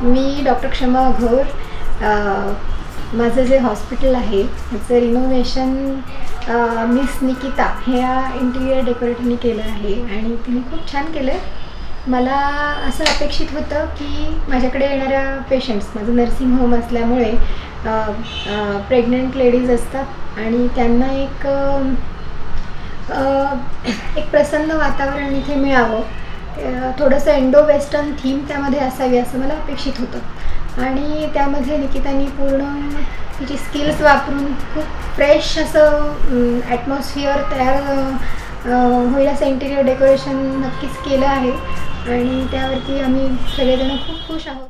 मी doctor क्षमा घोर. माझं जे हॉस्पिटल आहे त्याचं रिनोव्हेशन मिस निकिता ह्या इंटिरियर डेकोरेटरनी केलं आहे आणि तिने खूप छान केलं आहे. मला असं अपेक्षित होतं की माझ्याकडे येणाऱ्या पेशंट्स, माझं नर्सिंग होम असल्यामुळे प्रेग्नंट लेडीज असतात आणि त्यांना एक प्रसन्न वातावरण इथे मिळावं, थोडंसं इंडो वेस्टर्न थीम त्यामध्ये असावी असं मला अपेक्षित होतं. आणि त्यामध्ये निकितानी पूर्ण तिची स्किल्स वापरून खूप फ्रेश असं ॲटमॉस्फिअर तयार होईल असं इंटिरियर डेकोरेशन नक्कीच केलं आहे आणि त्यावरती आम्ही सगळेजण खूप खुश आहोत.